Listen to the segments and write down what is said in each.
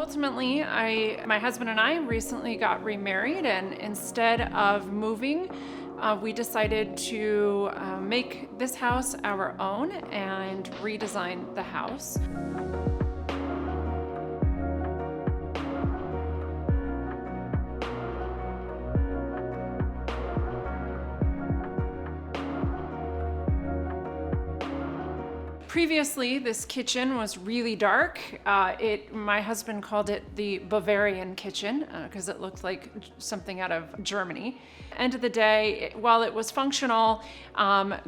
Ultimately, my husband and I recently got remarried, and instead of moving, we decided to make this house our own and redesign the house. Previously, this kitchen was really dark. My husband called it the Bavarian kitchen because it looked like something out of Germany. End of the day, while it was functional,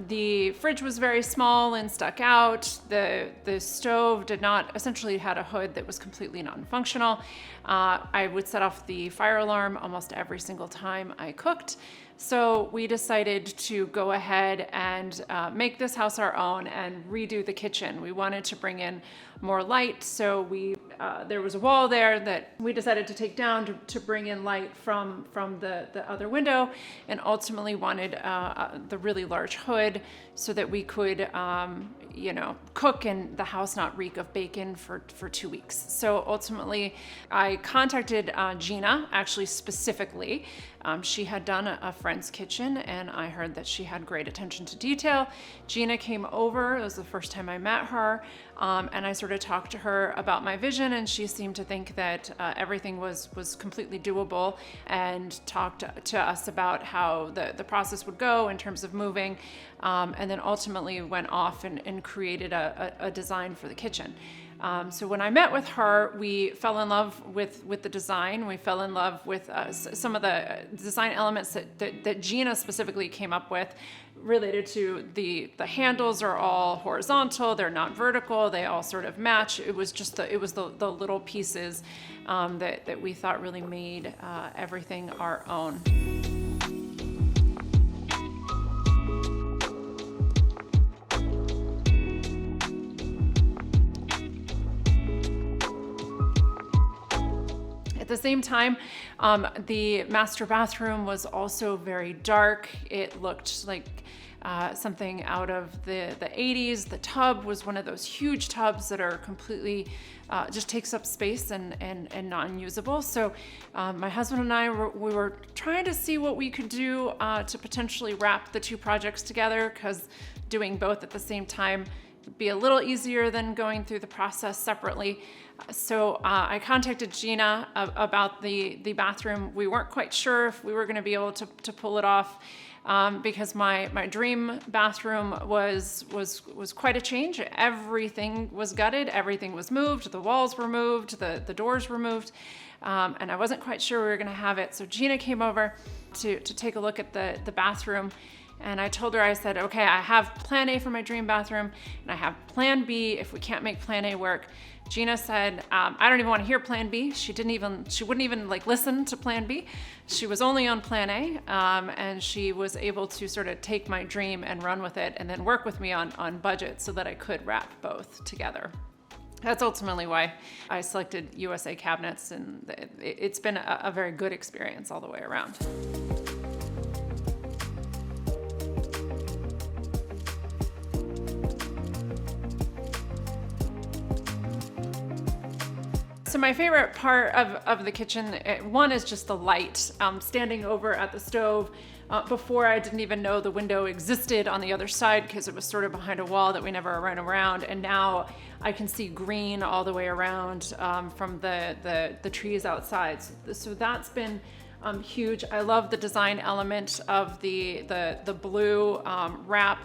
the fridge was very small and stuck out. The stove essentially had a hood that was completely non-functional. I would set off the fire alarm almost every single time I cooked. So we decided to go ahead and make this house our own and redo the kitchen. We wanted to bring in more light, so there was a wall there that we decided to take down to bring in light from the other window, and ultimately wanted the really large hood so that we could cook and the house not reek of bacon for 2 weeks. So ultimately, I contacted Gina, actually specifically. She had done a friend's kitchen, and I heard that she had great attention to detail. Gina came over. It was the first time I met her, and I sort of talked to her about my vision, and she seemed to think that everything was completely doable, and talked to us about how the process would go in terms of moving, and then ultimately went off and created a design for the kitchen. So when I met with her, we fell in love with the design. We fell in love with some of the design elements that Gina specifically came up with, related to the handles are all horizontal, they're not vertical, they all sort of match. It was just the little pieces that we thought really made everything our own. At the same time, the master bathroom was also very dark. It looked like something out of the 80s. The tub was one of those huge tubs that are completely just takes up space and non-usable. So my husband and I we were trying to see what we could do to potentially wrap the two projects together, because doing both at the same time would be a little easier than going through the process separately. So I contacted Gina about the bathroom. We weren't quite sure if we were going to be able to pull it off, because my dream bathroom was quite a change. Everything was gutted, everything was moved, the walls were moved, the doors were moved, and I wasn't quite sure we were going to have it. So Gina came over to take a look at the bathroom. And I told her, I said, okay, I have plan A for my dream bathroom, and I have plan B if we can't make plan A work. Gina said, I don't even want to hear plan B. She wouldn't even listen to plan B. She was only on plan A, and she was able to sort of take my dream and run with it, and then work with me on budget so that I could wrap both together. That's ultimately why I selected USA Cabinets, and it's been a very good experience all the way around. So my favorite part of the kitchen, one is just the light. Standing over at the stove, before I didn't even know the window existed on the other side because it was sort of behind a wall that we never ran around. And now I can see green all the way around from the trees outside. So that's been huge. I love the design element of the blue wrap.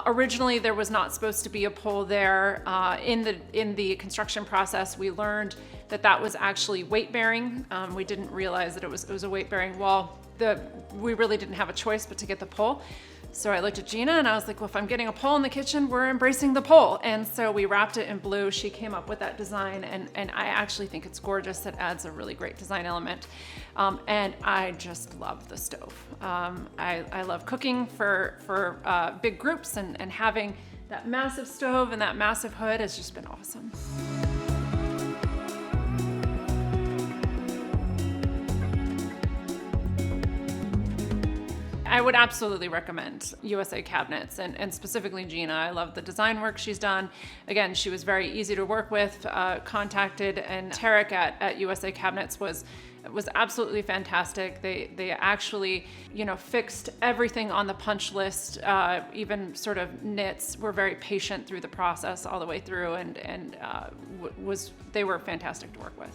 Originally, there was not supposed to be a pole there. In the construction process, we learned that was actually weight bearing. We didn't realize that it was a weight bearing wall. We really didn't have a choice but to get the pole. So I looked at Gina and I was like, well, if I'm getting a pole in the kitchen, we're embracing the pole. And so we wrapped it in blue. She came up with that design, and I actually think it's gorgeous. It adds a really great design element. And I just love the stove. I love cooking for big groups, and having that massive stove and that massive hood has just been awesome. I would absolutely recommend USA Cabinets, and specifically Gina. I love the design work she's done. Again, she was very easy to work with, contacted, and Tarek at USA Cabinets was absolutely fantastic. They actually, fixed everything on the punch list, even sort of knits, were very patient through the process all the way through, and they were fantastic to work with.